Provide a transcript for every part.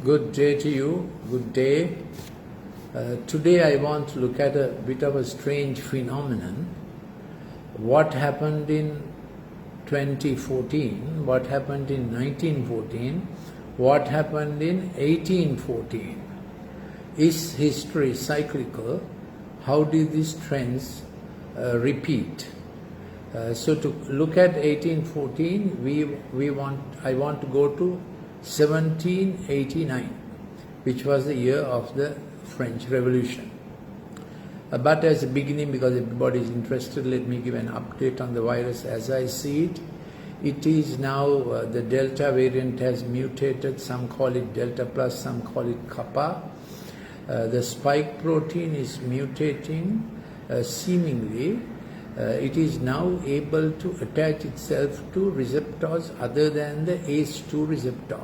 Good day to you. Good day. Today I want to look at a bit of a strange phenomenon. What happened in 2014, what happened in 1914, what happened in 1814. Is history cyclical? How do these trends repeat? So to look at 1814, I want to go to 1789, which was the year of the French Revolution. But as a beginning, because everybody is interested, let me give an update on the virus as I see it. It is now, the Delta variant has mutated, some call it Delta plus, some call it Kappa. The spike protein is mutating, seemingly. It is now able to attach itself to receptors other than the ACE2 receptor.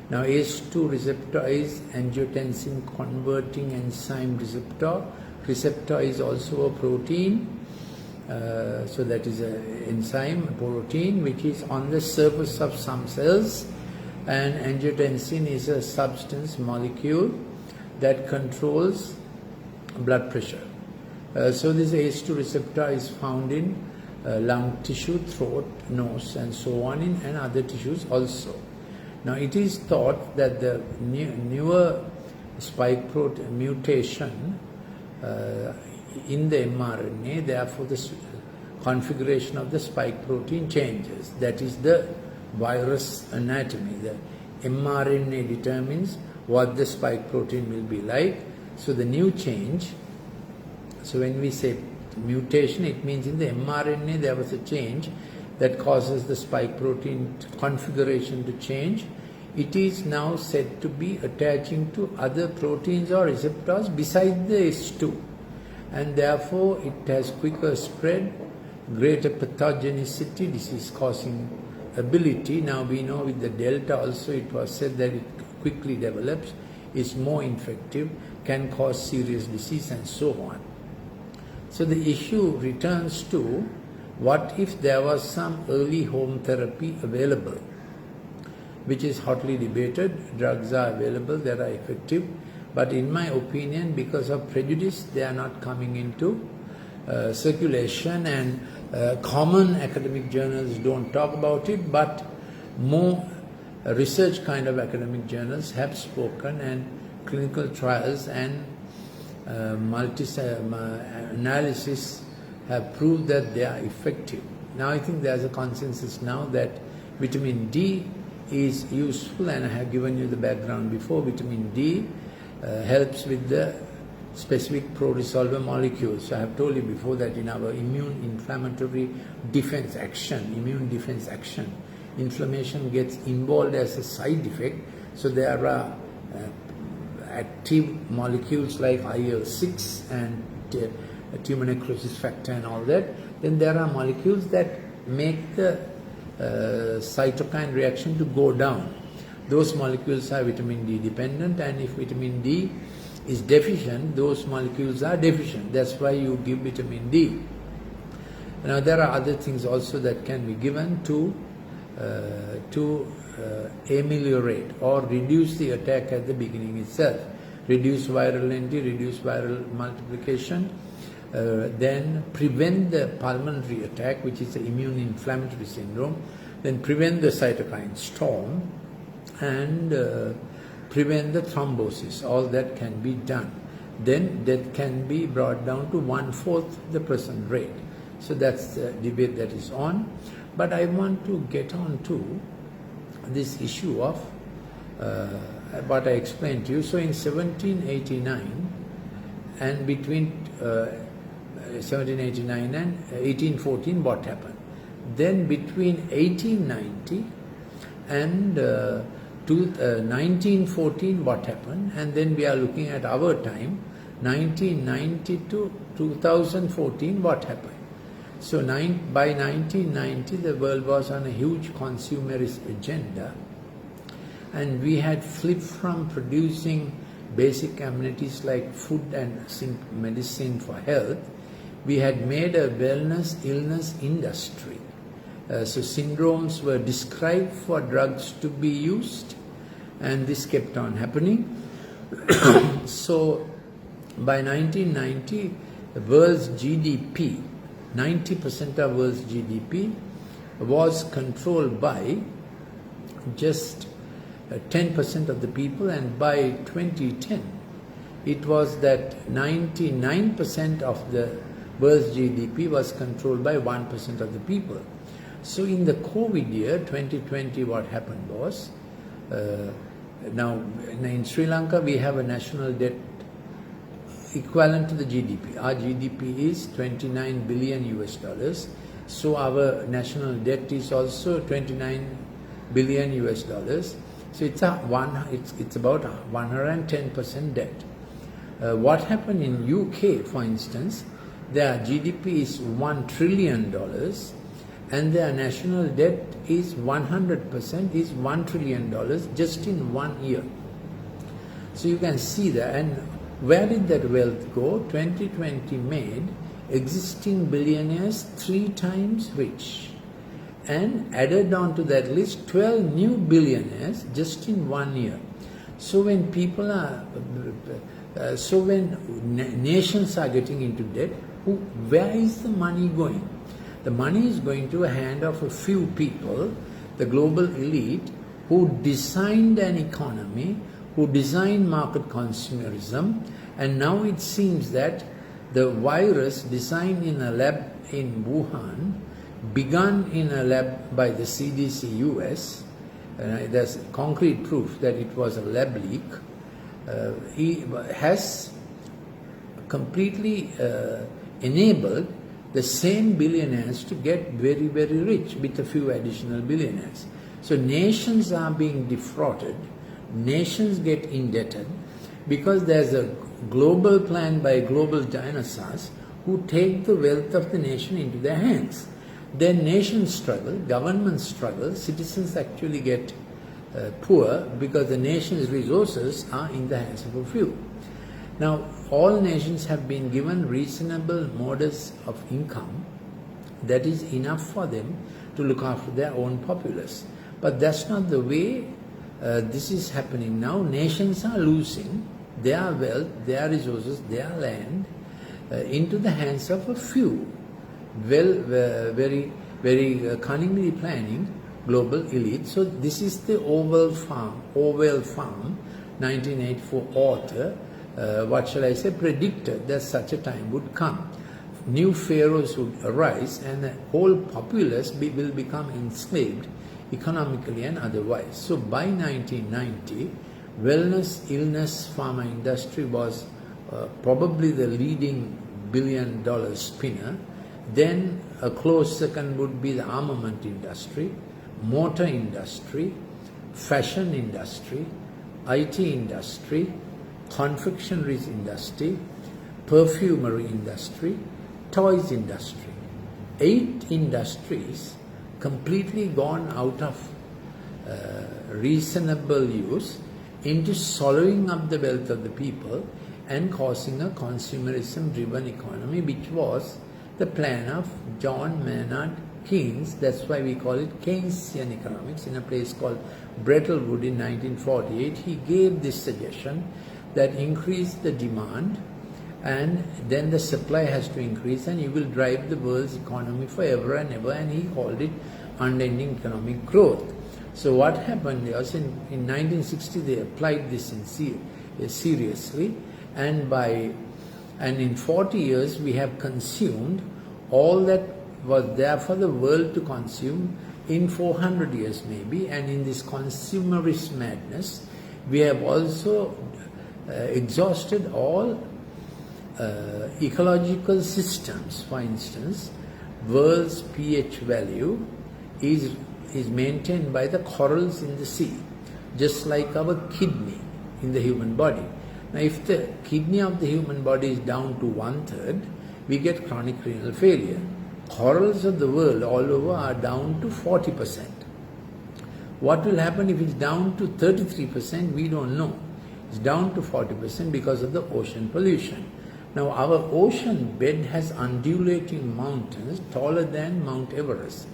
Now ACE2 receptor is angiotensin converting enzyme receptor. Receptor is also a protein, so that is an enzyme, a protein which is on the surface of some cells, and angiotensin is a substance molecule that controls blood pressure. So this ACE2 receptor is found in lung tissue, throat, nose and so on, and other tissues also. Now it is thought that the newer spike protein mutation in the mRNA, therefore the configuration of the spike protein changes. That is the virus anatomy. The mRNA determines what the spike protein will be like. So the new change, so when we say mutation, it means in the mRNA there was a change that causes the spike protein configuration to change. It is now said to be attaching to other proteins or receptors besides the ACE2, and therefore it has quicker spread, greater pathogenicity, disease causing ability. Now we know with the Delta also it was said that it quickly develops, is more infective, can cause serious disease and so on. So the issue returns to, what if there was some early home therapy available, which is hotly debated. Drugs are available, they are effective, but in my opinion, because of prejudice, they are not coming into circulation, and common academic journals don't talk about it, but more research kind of academic journals have spoken, and clinical trials and analysis have proved that they are effective. Now I think there is a consensus now that vitamin D is useful, and I have given you the background before. Vitamin D helps with the specific pro-resolver molecules. So I have told you before that in our immune defense action, inflammation gets involved as a side effect. So there are active molecules like IL-6 and tumor necrosis factor and all that. Then there are molecules that make the cytokine reaction to go down. Those molecules are vitamin D dependent, and if vitamin D is deficient, those molecules are deficient. That's why you give vitamin D. Now there are other things also that can be given to ameliorate or reduce the attack at the beginning itself. Reduce viral entry, reduce viral multiplication, then prevent the pulmonary attack, which is the immune inflammatory syndrome, then prevent the cytokine storm, and prevent the thrombosis. All that can be done. Then death can be brought down to 1/4 the present rate. So that's the debate that is on. But I want to get on to this issue of what I explained to you. So in 1789 and between 1789 and 1814, what happened? Then between 1890 and 1914, what happened? And then we are looking at our time, 1990 to 2014, what happened? So by 1990, the world was on a huge consumerist agenda, and we had flipped from producing basic amenities like food and medicine for health. We had made a wellness illness industry. So syndromes were described for drugs to be used, and this kept on happening. So by 1990, the world's GDP, 90% of world's GDP was controlled by just 10% of the people, and by 2010 it was that 99% of the world's GDP was controlled by 1% of the people. So in the COVID year 2020, what happened was, now in Sri Lanka we have a national debt equivalent to the GDP. Our GDP is 29 billion US dollars. So our national debt is also 29 billion US dollars. So it's about 110% debt. What happened in UK, for instance, their GDP is $1 trillion and their national debt is 100%, is $1 trillion just in 1 year. So you can see that. And where did that wealth go? 2020 made existing billionaires 3 times rich, and added on to that list 12 new billionaires just in 1 year. So when people are, when nations are getting into debt, where is the money going? The money is going to a hand of a few people, the global elite, who designed an economy, who designed market consumerism, and now it seems that the virus designed in a lab in Wuhan, begun in a lab by the CDC US, there's concrete proof that it was a lab leak, he has completely enabled the same billionaires to get very, very rich with a few additional billionaires. So nations are being defrauded, nations get indebted, because there's a global plan by global dinosaurs who take the wealth of the nation into their hands. Then nations struggle, governments struggle, citizens actually get poor because the nation's resources are in the hands of a few. Now, all nations have been given reasonable modus of income that is enough for them to look after their own populace. But that's not the way this is happening now. Nations are losing their wealth, their resources, their land into the hands of a few, very cunningly planning global elite. So this is the Orwell Farm, 1984 author, predicted that such a time would come. New pharaohs would arise and the whole populace will become enslaved economically and otherwise. So by 1990, wellness, illness, pharma industry was probably the leading billion-dollar spinner. Then a close second would be the armament industry, motor industry, fashion industry, IT industry, confectionery industry, perfumery industry, toys industry. 8 industries completely gone out of reasonable use into swallowing up the wealth of the people and causing a consumerism-driven economy, which was the plan of John Maynard Keynes. That's why we call it Keynesian economics. In a place called Brettle Wood in 1948, he gave this suggestion that increase the demand and then the supply has to increase and you will drive the world's economy forever and ever, and he called it unending economic growth. So what happened was in 1960 they applied this seriously, and in 40 years we have consumed all that was there for the world to consume in 400 years maybe, and in this consumerist madness we have also exhausted all ecological systems. For instance, world's pH value is maintained by the corals in the sea, just like our kidney in the human body. Now, if the kidney of the human body is down to 1/3, we get chronic renal failure. Corals of the world all over are down to 40%. What will happen if it's down to 33%? We don't know. It's down to 40% because of the ocean pollution. Now, our ocean bed has undulating mountains taller than Mount Everest.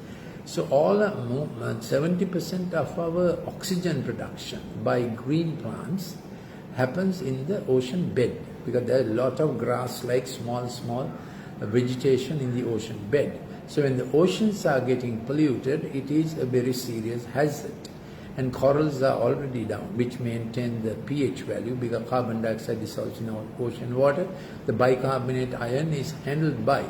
So all 70% of our oxygen production by green plants happens in the ocean bed, because there are a lot of grass like small vegetation in the ocean bed. So when the oceans are getting polluted, it is a very serious hazard. And corals are already down, which maintain the pH value, because carbon dioxide dissolves in ocean water. The bicarbonate ion is handled by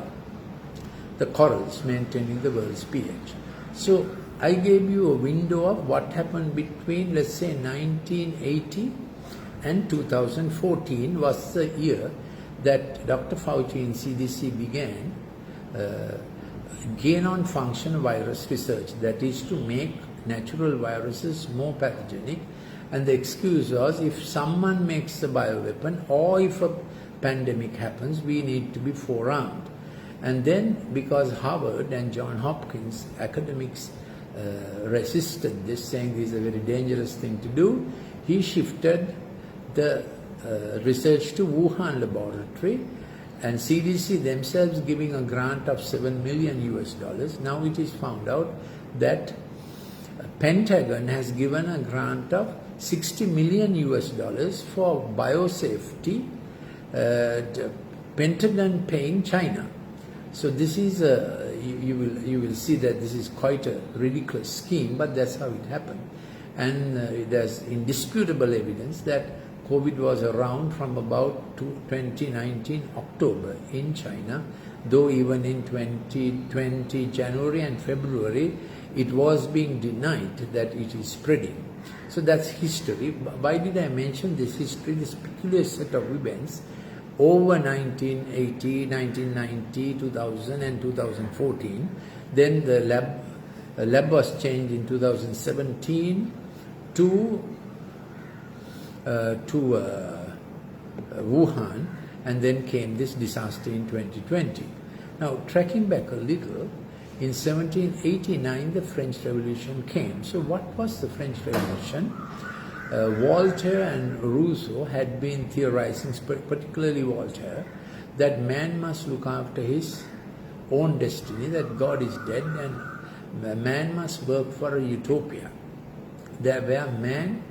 the corals, maintaining the world's pH. So I gave you a window of what happened between, let's say, 1980 and 2014 was the year that Dr. Fauci in CDC began gain-on-function virus research, that is to make natural viruses more pathogenic. And the excuse was, if someone makes a bioweapon or if a pandemic happens, we need to be forearmed. And then, because Harvard and Johns Hopkins academics resisted this, saying this is a very dangerous thing to do, he shifted the research to Wuhan laboratory, and CDC themselves giving a grant of $7 million US. Now it is found out that Pentagon has given a grant of $60 million US for biosafety, Pentagon paying China. So this is you will see that this is quite a ridiculous scheme, but that's how it happened. And there's indisputable evidence that COVID was around from about 2019 October in China, though even in 2020 January and February it was being denied that it is spreading. So that's history. Why did I mention this history, this peculiar set of events over 1980, 1990, 2000 and 2014? Then the lab was changed in 2017 to Wuhan, and then came this disaster in 2020. Now, tracking back a little, in 1789 the French Revolution came. So what was the French Revolution? Voltaire and Rousseau had been theorizing, particularly Voltaire, that man must look after his own destiny, that God is dead, and man must work for a utopia, there where man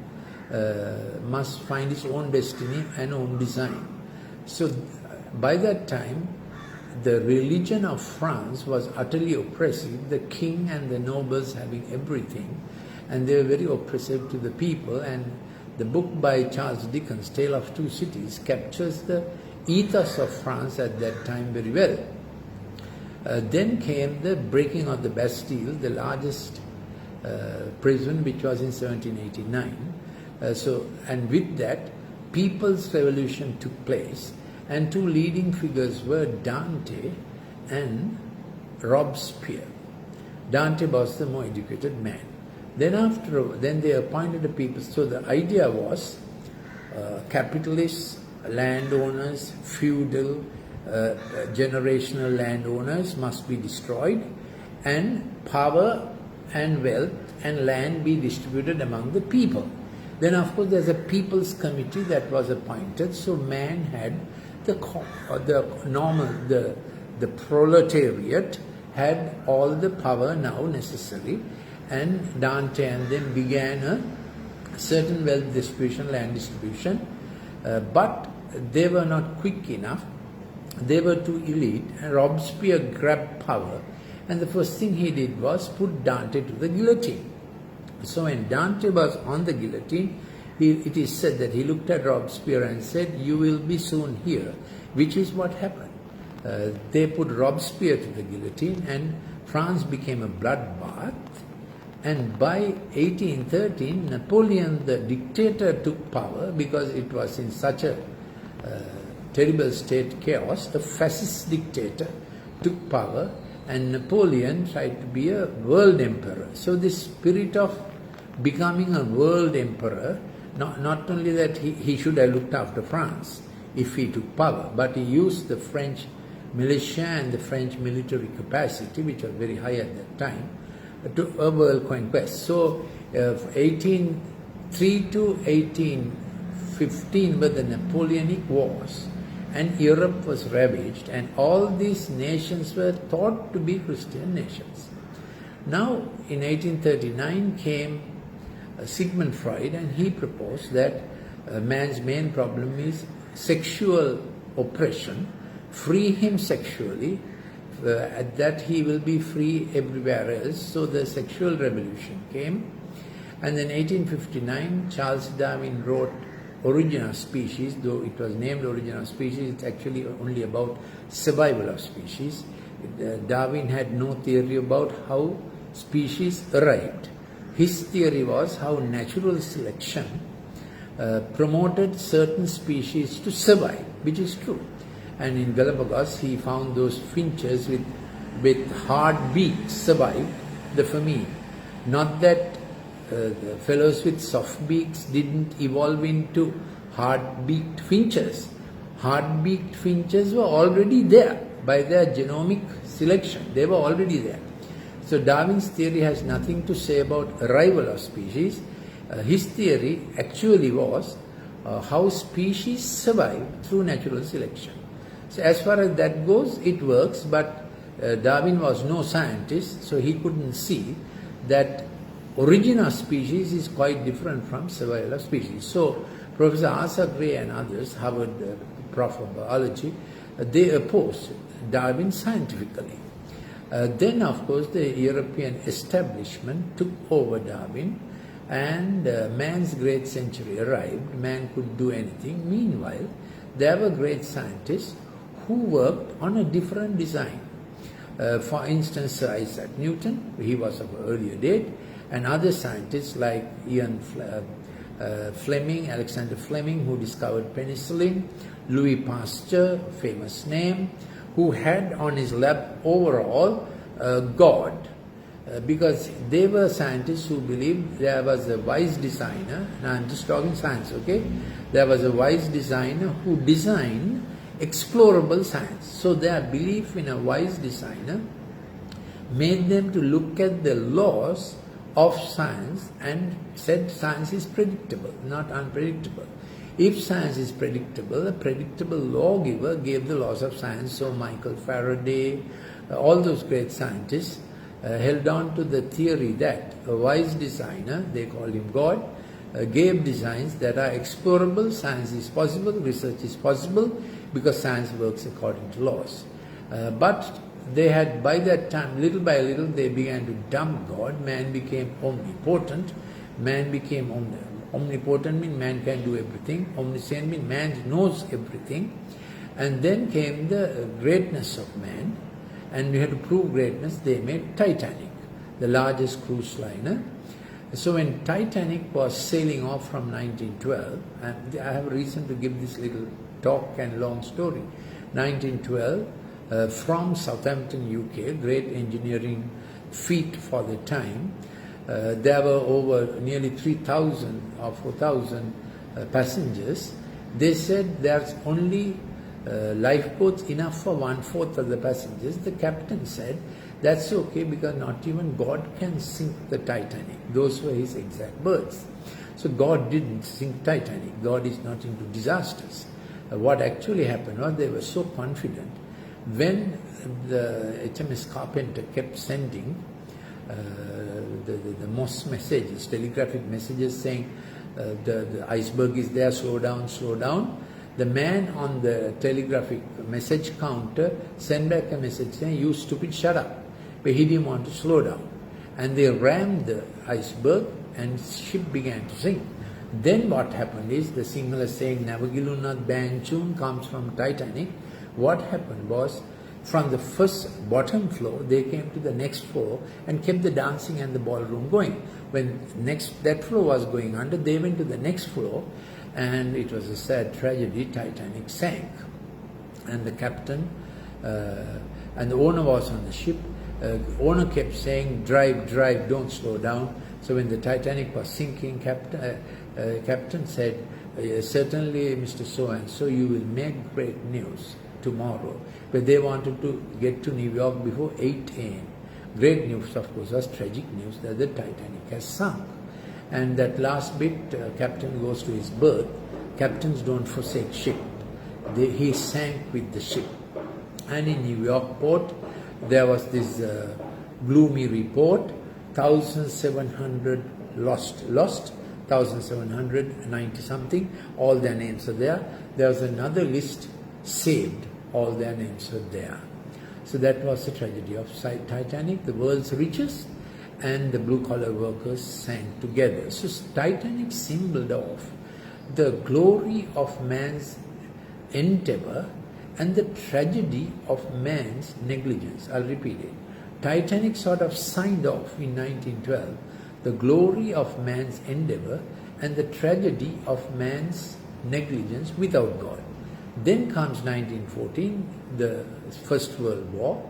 must find his own destiny and own design. So by that time, the religion of France was utterly oppressive, the king and the nobles having everything, and they were very oppressive to the people. And the book by Charles Dickens, Tale of Two Cities, captures the ethos of France at that time very well. Then came the breaking of the Bastille, the largest prison, which was in 1789. And with that, People's Revolution took place, and two leading figures were Dante and Robespierre. Dante was the more educated man. Then they appointed the people. So the idea was capitalists, landowners, feudal, generational landowners must be destroyed, and power and wealth and land be distributed among the people. Then of course there's a people's committee that was appointed, so man had the proletariat had all the power now necessary, and Dante and them began a certain wealth distribution, land distribution, but they were not quick enough, they were too elite, and Robespierre grabbed power, and the first thing he did was put Dante to the guillotine. So when Dante was on the guillotine, it is said that he looked at Robespierre and said, "You will be soon here," which is what happened. They put Robespierre to the guillotine, and France became a bloodbath. And by 1813, Napoleon, the dictator, took power because it was in such a terrible state, chaos. The fascist dictator took power, and Napoleon tried to be a world emperor. So this spirit of becoming a world emperor, not only that he should have looked after France if he took power, but he used the French militia and the French military capacity, which was very high at that time, to a world conquest. So 1803 to 1815 were the Napoleonic Wars, and Europe was ravaged, and all these nations were thought to be Christian nations. Now, in 1839 came Sigmund Freud, and he proposed that man's main problem is sexual oppression. Free him sexually, that he will be free everywhere else. So the sexual revolution came. And then 1859, Charles Darwin wrote Origin of Species. Though it was named Origin of Species, it's actually only about survival of species. Darwin had no theory about how species arrived. His theory was how natural selection promoted certain species to survive, which is true. And in Galapagos, he found those finches with hard beaks survived the famine. Not that the fellows with soft beaks didn't evolve into hard-beaked finches. Hard-beaked finches were already there by their genomic selection. They were already there. So Darwin's theory has nothing to say about arrival of species. His theory actually was how species survive through natural selection. So as far as that goes, it works, but Darwin was no scientist, so he couldn't see that origin of species is quite different from survival of species. So Professor Asa Gray and others, Harvard prof of biology, they opposed Darwin scientifically. Then, of course, the European establishment took over Darwin, and man's great century arrived. Man could do anything. Meanwhile, there were great scientists who worked on a different design. For instance, Sir Isaac Newton, he was of an earlier date, and other scientists like Fleming, Alexander Fleming, who discovered penicillin, Louis Pasteur, famous name, who had on his lap overall God, because they were scientists who believed there was a wise designer. Now I'm just talking science, okay? There was a wise designer who designed explorable science. So their belief in a wise designer made them to look at the laws of science and said science is predictable, not unpredictable. If science is predictable, a predictable lawgiver gave the laws of science. So Michael Faraday, all those great scientists held on to the theory that a wise designer, they called him God, gave designs that are explorable. Science is possible, research is possible, because science works according to laws. But they had, by that time, little by little, they began to dump God. Man became omnipotent. Man became omnipotent means man can do everything. Omniscient means man knows everything. And then came the greatness of man, and we had to prove greatness. They made Titanic, the largest cruise liner. So when Titanic was sailing off from 1912, and I have a reason to give this little talk and long story. 1912, from Southampton, UK, great engineering feat for the time, there were over nearly 3,000 or 4,000 passengers. They said there's only lifeboats enough for 1/4 of the passengers. The captain said, that's okay, because not even God can sink the Titanic. Those were his exact words. So God didn't sink Titanic. God is not into disasters. What actually happened was they were so confident. When the HMS Carpenter kept sending the Moss messages, telegraphic messages saying the iceberg is there, slow down, slow down, the man on the telegraphic message counter sent back a message saying, you stupid, shut up. But he didn't want to slow down. And they rammed the iceberg and ship began to sink. Then what happened is, the Sinhala saying, Navagilunath Banchun comes from Titanic. What happened was, from the first bottom floor, they came to the next floor and kept the dancing and the ballroom going. When that floor was going under, they went to the next floor, and it was a sad tragedy. Titanic sank. And the captain and the owner was on the ship. Owner kept saying, drive, drive, don't slow down. So when the Titanic was sinking, captain said, certainly Mr. So-and-so, you will make great news tomorrow. But they wanted to get to New York before 8 a.m. Great news, of course, was tragic news that the Titanic has sunk. And that last bit, captain goes to his berth. Captains don't forsake ship. He sank with the ship. And in New York port, there was this gloomy report 1,700 lost, 1,790 something, all their names are there. There was another list saved, all their names were there. So that was the tragedy of Titanic. The world's richest and the blue-collar workers sank together. So Titanic symboled of the glory of man's endeavor and the tragedy of man's negligence. I'll repeat it. Titanic sort of signed off in 1912 the glory of man's endeavor and the tragedy of man's negligence without God. Then comes 1914, the First World War,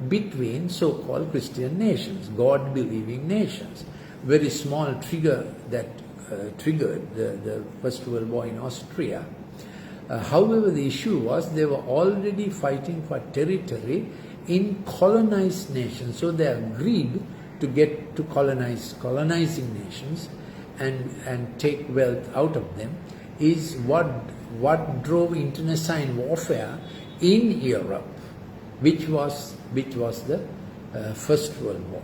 between so-called Christian nations, God-believing nations. Very small trigger that triggered the First World War in Austria. However, the issue was they were already fighting for territory in colonized nations. So they agreed to get to colonizing nations and take wealth out of them is what drove internecine warfare in Europe, which was the First World War.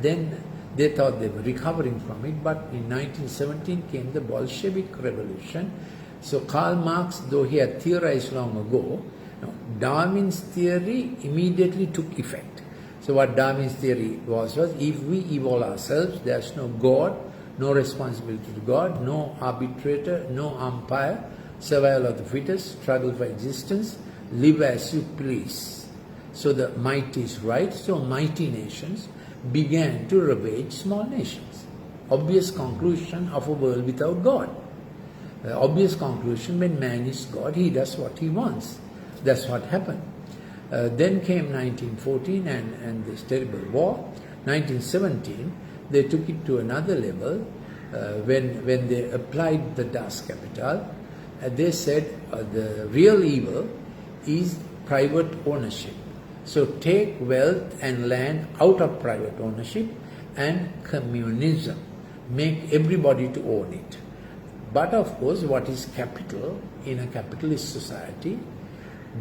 Then they thought they were recovering from it, but in 1917 came the Bolshevik Revolution. So Karl Marx, though he had theorized long ago, Darwin's theory immediately took effect. So what Darwin's theory was if we evolve ourselves, there's no God, no responsibility to God, no arbitrator, no umpire, survival of the fittest, struggle for existence, live as you please. So the might is right, so mighty nations began to ravage small nations. Obvious conclusion of a world without God. Obvious conclusion, when man is God, he does what he wants. That's what happened. Then came 1914 and this terrible war. 1917, they took it to another level when they applied the Das Kapital. They said the real evil is private ownership. So take wealth and land out of private ownership and communism. Make everybody to own it. But of course, what is capital in a capitalist society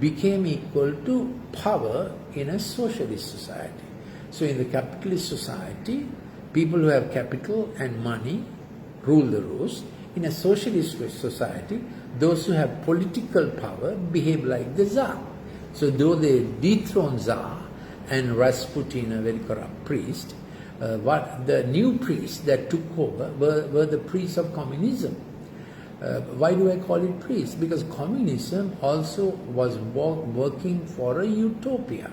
became equal to power in a socialist society. So in the capitalist society, people who have capital and money rule the roost. In a socialist society, those who have political power behave like the Tsar. So though they dethroned Tsar and Rasputin, a very corrupt priest, what the new priests that took over were the priests of communism. Why do I call it priests? Because communism also was working for a utopia,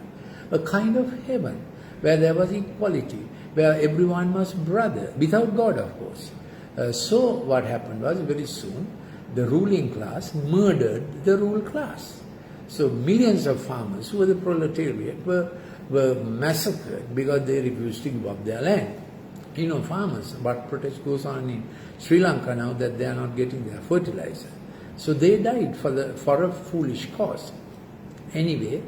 a kind of heaven, where there was equality, where everyone was brother, without God of course. So what happened was, very soon, the ruling class murdered the ruled class. So millions of farmers who were the proletariat were massacred because they refused to give up their land. You know, farmers, what protest goes on in Sri Lanka now that they are not getting their fertilizer. So they died for a foolish cause. Anyway,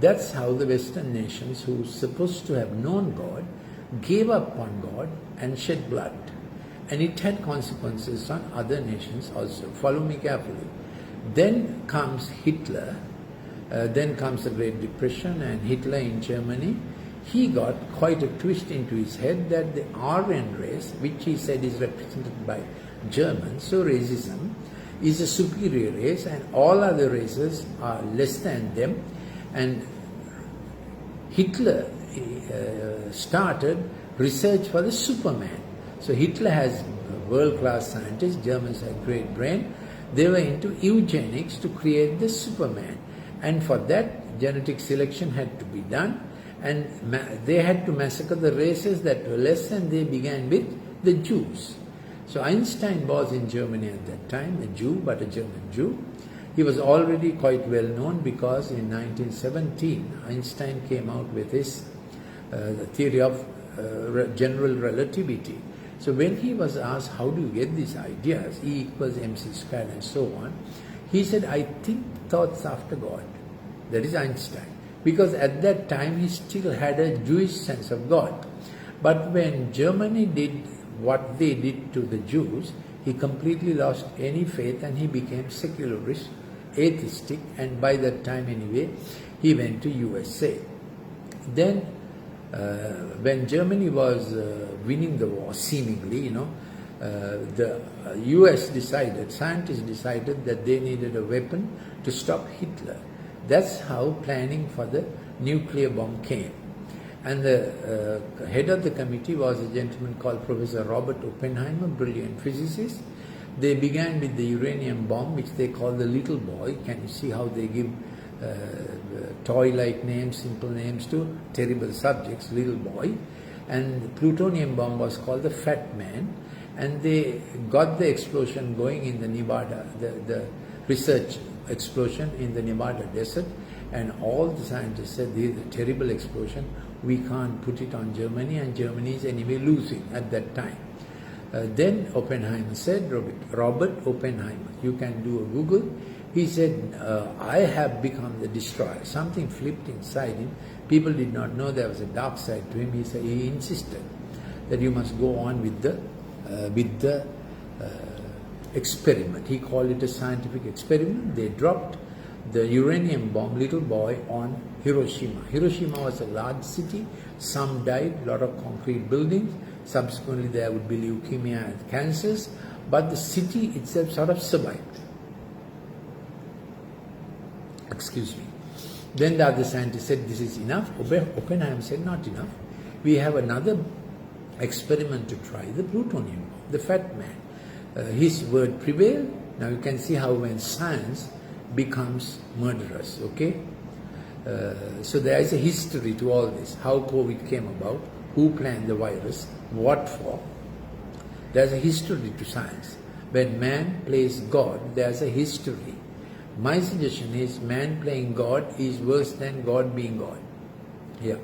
that's how the Western nations who were supposed to have known God gave up on God and shed blood. And it had consequences on other nations also. Follow me carefully. Then comes Hitler, then comes the Great Depression, and Hitler in Germany, he got quite a twist into his head that the Aryan race, which he said is represented by Germans, so racism, is a superior race and all other races are less than them. And Hitler started research for the Superman. So Hitler has world-class scientists, Germans had great brain. They were into eugenics to create the Superman. And for that, genetic selection had to be done. And they had to massacre the races that were less, and they began with the Jews. So Einstein was in Germany at that time, a Jew, but a German Jew. He was already quite well known because in 1917, Einstein came out with his the theory of general relativity. So when he was asked, how do you get these ideas, E equals mc squared and so on, he said, I think thoughts after God. That is Einstein. Because at that time he still had a Jewish sense of God. But when Germany did what they did to the Jews, he completely lost any faith and he became secularist, atheistic, and by that time anyway, he went to USA. Then when Germany was winning the war, seemingly, the US decided, scientists decided that they needed a weapon to stop Hitler. That's how planning for the nuclear bomb came. And the head of the committee was a gentleman called Professor Robert Oppenheimer, brilliant physicist. They began with the uranium bomb, which they call the little boy. Can you see how they give toy-like names, simple names to terrible subjects, little boy. And the plutonium bomb was called the fat man. And they got the explosion going in the Nevada, the research explosion in the Nevada desert. And all the scientists said, this is a terrible explosion. We can't put it on Germany, and Germany is anyway losing at that time. Then Oppenheimer said, Robert Oppenheimer, you can do a Google. He said, I have become the destroyer. Something flipped inside him. People did not know there was a dark side to him. He said, he insisted that you must go on with the experiment. He called it a scientific experiment. They dropped the uranium bomb, little boy, on Hiroshima. Hiroshima was a large city. Some died, a lot of concrete buildings. Subsequently, there would be leukemia and cancers. But the city itself sort of survived. Excuse me. Then the other scientists said, this is enough. Oppenheimer said, not enough. We have another experiment to try, the plutonium bomb, the fat man. His word prevailed. Now you can see how when science becomes murderous, okay? So there is a history to all this, how COVID came about, who planned the virus, what for. There's a history to science. When man plays God, there's a history. My suggestion is man playing God is worse than God being God. Yeah.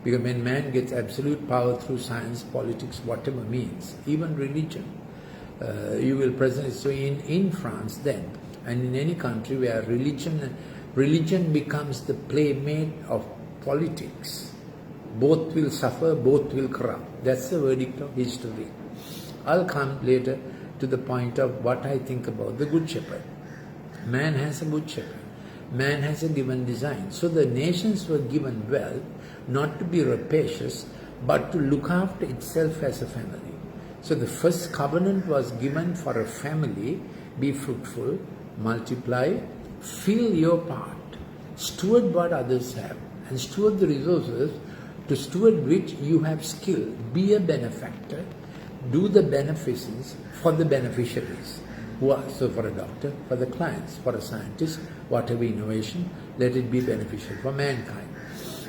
Because when man gets absolute power through science, politics, whatever means, even religion, you will present it. So in France then, and in any country where religion becomes the playmate of politics, both will suffer, both will corrupt. That's the verdict of history. I'll come later to the point of what I think about the Good Shepherd. Man has a Good Shepherd. Man has a given design. So the nations were given wealth not to be rapacious, but to look after itself as a family. So the first covenant was given for a family: be fruitful, multiply, fill your part, steward what others have, and steward the resources to steward which you have skill. Be a benefactor, do the beneficence for the beneficiaries. So for a doctor, for the clients, for a scientist, whatever innovation, let it be beneficial for mankind.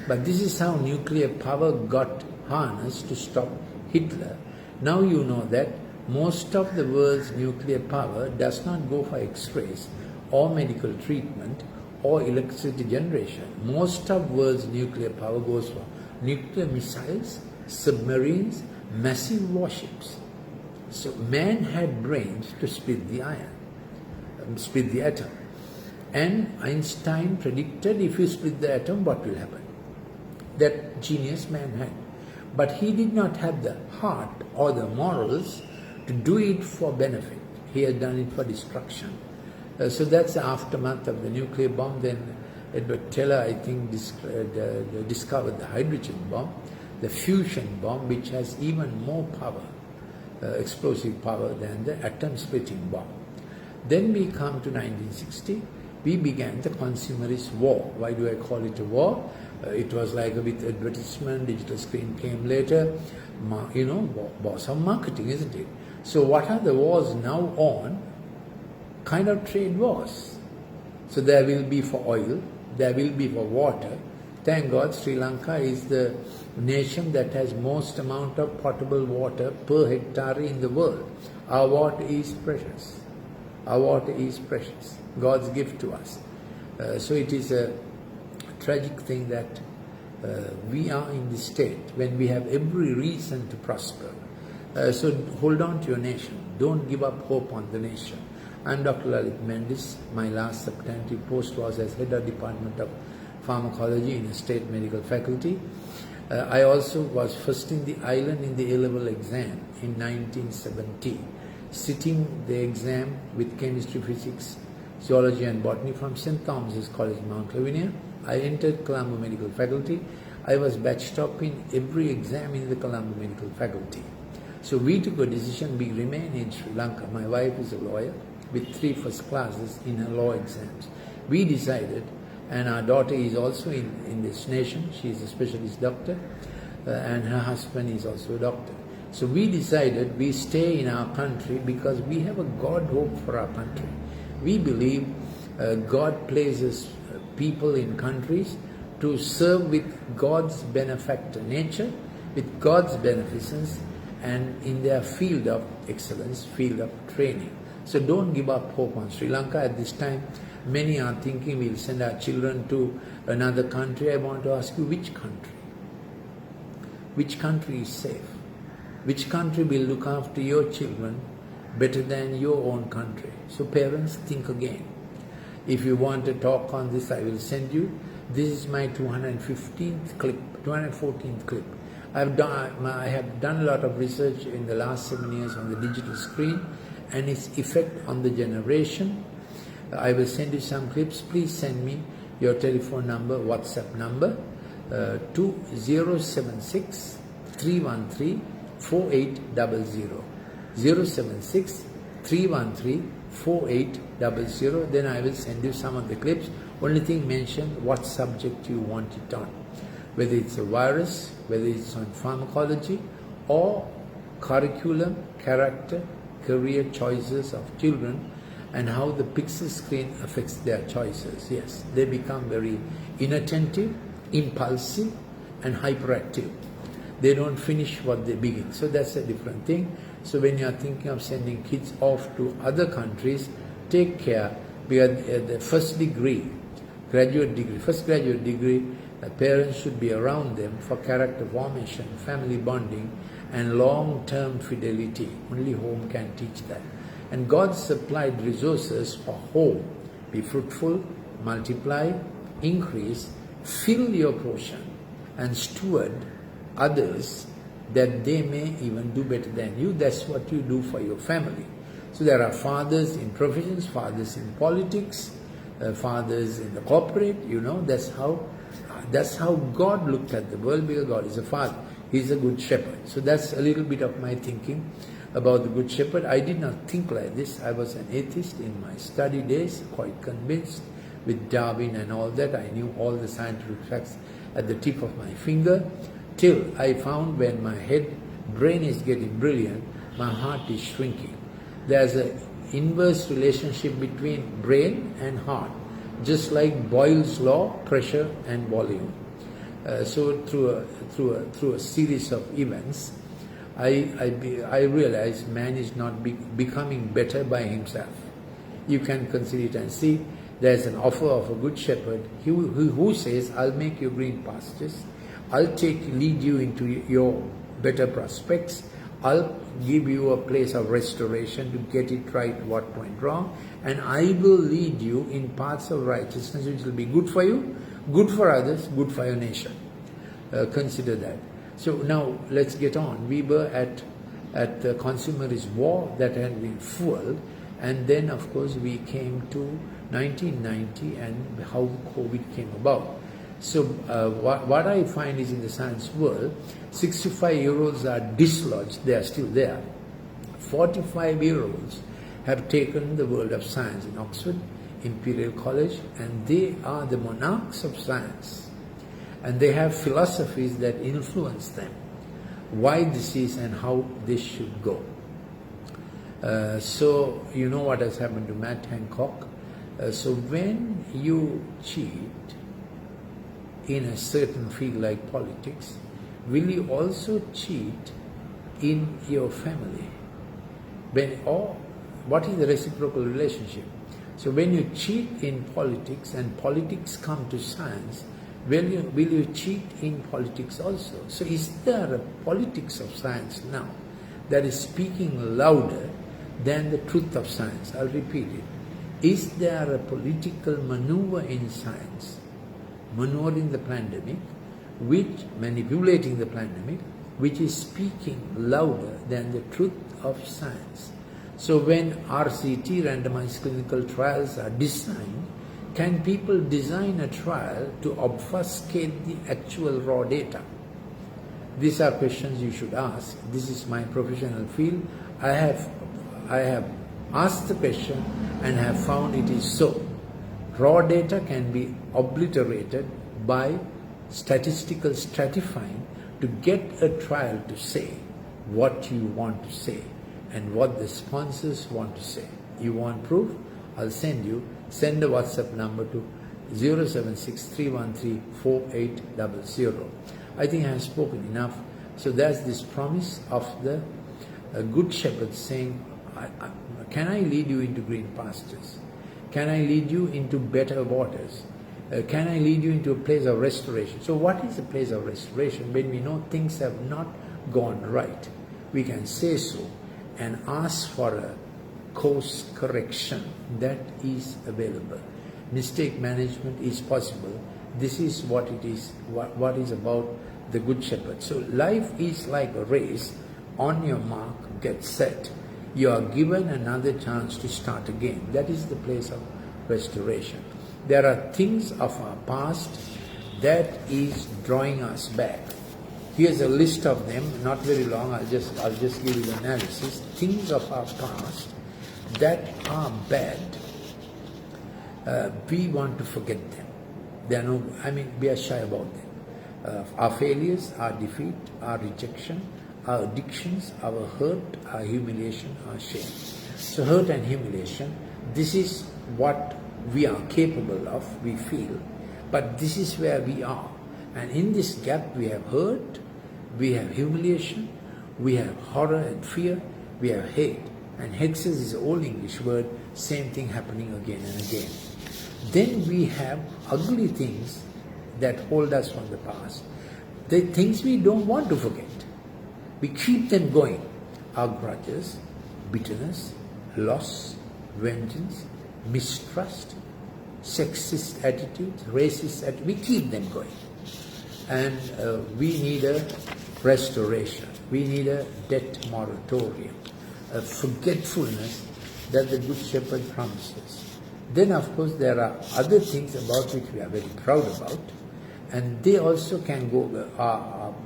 But this is how nuclear power got harnessed to stop Hitler. Now you know that most of the world's nuclear power does not go for X-rays or medical treatment or electricity generation. Most of the world's nuclear power goes for nuclear missiles, submarines, massive warships. So man had brains to split the split the atom. And Einstein predicted if you split the atom, what will happen? That genius man had. But he did not have the heart or the morals to do it for benefit. He had done it for destruction. So that's the aftermath of the nuclear bomb. Then Edward Teller, I think, discovered the hydrogen bomb, the fusion bomb, which has even more power, explosive power than the atom-splitting bomb. Then we come to 1960. We began the consumerist war. Why do I call it a war? It was like with advertisement, digital screen came later. Wars of marketing, isn't it? So what are the wars now on? Kind of trade wars. So there will be for oil, there will be for water. Thank God Sri Lanka is the nation that has most amount of potable water per hectare in the world. Our water is precious. Our water is precious. God's gift to us. So it is a tragic thing that we are in this state when we have every reason to prosper. So hold on to your nation. Don't give up hope on the nation. I'm Dr. Lalith Mendis. My last substantive post was as head of Department of Pharmacology in a state medical faculty. I also was first in the island in the A-level exam in 1970, sitting the exam with chemistry, physics, zoology and botany from St. Thomas's College, Mount Lavinia. I entered Colombo Medical Faculty. I was batched up in every exam in the Colombo Medical Faculty. So we took a decision, we remain in Sri Lanka. My wife is a lawyer with 3 first classes in her law exams. We decided, and our daughter is also in this nation, she is a specialist doctor, and her husband is also a doctor. So we decided we stay in our country because we have a God hope for our country. We believe God places people in countries to serve with God's benefactor nature, with God's beneficence, and in their field of excellence, field of training. So don't give up hope on Sri Lanka at this time. Many are thinking we'll send our children to another country. I want to ask you, which country? Which country is safe? Which country will look after your children better than your own country? So parents, think again. If you want to talk on this, I will send you. This is my 214th clip. I have done a lot of research in the last 7 years on the digital screen and its effect on the generation. I will send you some clips. Please send me your telephone number, WhatsApp number to 076 313 4800. 076 313 4800. Then I will send you some of the clips. Only thing, mention what subject you want it on. Whether it's a virus, whether it's on pharmacology, or curriculum, character, career choices of children, and how the pixel screen affects their choices. Yes, they become very inattentive, impulsive, and hyperactive. They don't finish what they begin. So that's a different thing. So when you are thinking of sending kids off to other countries, take care, because the first graduate degree, the parents should be around them for character formation, family bonding, and long-term fidelity. Only home can teach that. And God supplied resources for home. Be fruitful, multiply, increase, fill your portion, and steward others that they may even do better than you. That's what you do for your family. So there are fathers in professions, fathers in politics, fathers in the corporate, that's how God looked at the world, because God is a father. He's a good shepherd. So that's a little bit of my thinking about the good shepherd. I did not think like this. I was an atheist in my study days, quite convinced with Darwin and all that. I knew all the scientific facts at the tip of my finger, till I found when my brain is getting brilliant, my heart is shrinking. There's an inverse relationship between brain and heart, just like Boyle's law, pressure and volume. So through a series of events, I realized man is not becoming better by himself. You can consider it and see there's an offer of a good shepherd who says, I'll make you green pastures, I'll lead you into your better prospects, I'll give you a place of restoration to get it right what went wrong, and I will lead you in paths of righteousness which will be good for you, good for others, good for your nation. Consider that. So now let's get on. We were at the consumerist war that had been fueled, and then of course we came to 1990 and how COVID came about. So what I find is, in the science world, 65-year-olds are dislodged, they are still there. 45-year-olds have taken the world of science in Oxford, Imperial College, and they are the monarchs of science. And they have philosophies that influence them, why this is and how this should go. So you know what has happened to Matt Hancock. So when you cheat in a certain field like politics, will you also cheat in your family? Or what is the reciprocal relationship? So when you cheat in politics and politics come to science, will you cheat in politics also? So is there a politics of science now that is speaking louder than the truth of science? I'll repeat it. Is there a political maneuver in science, maneuvering the pandemic, manipulating the pandemic, which is speaking louder than the truth of science? So when RCT, randomized clinical trials, are designed, Can people design a trial to obfuscate the actual raw data? These are questions you should ask. This is my professional field. I have asked the question and have found it is so. Raw data can be obliterated by statistical stratifying to get a trial to say what you want to say and what the sponsors want to say. You want proof? I'll send you. Send a WhatsApp number to 076-313-4800. I think I have spoken enough. So there's this promise of the Good Shepherd saying, can I lead you into green pastures? Can I lead you into better waters? Can I lead you into a place of restoration? So what is a place of restoration? When we know things have not gone right, we can say so and ask for a course correction that is available. Mistake management is possible. This is what it is, what is about the Good Shepherd. So life is like a race. On your mark, get set. You are given another chance to start again. That is the place of restoration. There are things of our past that is drawing us back. Here's a list of them, not very long. I'll just give you the analysis. Things of our past that are bad. We want to forget them. We are shy about them. Our failures, our defeat, our rejection, our addictions, our hurt, our humiliation, our shame. So hurt and humiliation, this is what we are capable of, we feel, but this is where we are. And in this gap we have hurt, we have humiliation, we have horror and fear, we have hate. And hexes is an old English word, same thing happening again and again. Then we have ugly things that hold us from the past. The things we don't want to forget. We keep them going. Our grudges, bitterness, loss, vengeance, mistrust, sexist attitudes, racist attitudes, we keep them going. And we need a restoration. We need a debt moratorium, a forgetfulness that the Good Shepherd promises. Then of course there are other things about which we are very proud about, and they also can go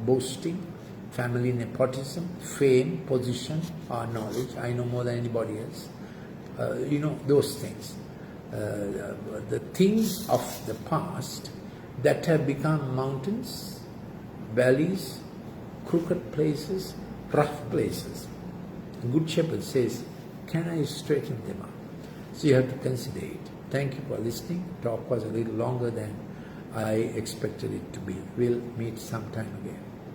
boasting, family nepotism, fame, position, or knowledge. I know more than anybody else. Those things. The things of the past that have become mountains, valleys, crooked places, rough places. The Good Shepherd says, can I straighten them up? So you have to consider it. Thank you for listening. The talk was a little longer than I expected it to be. We'll meet sometime again.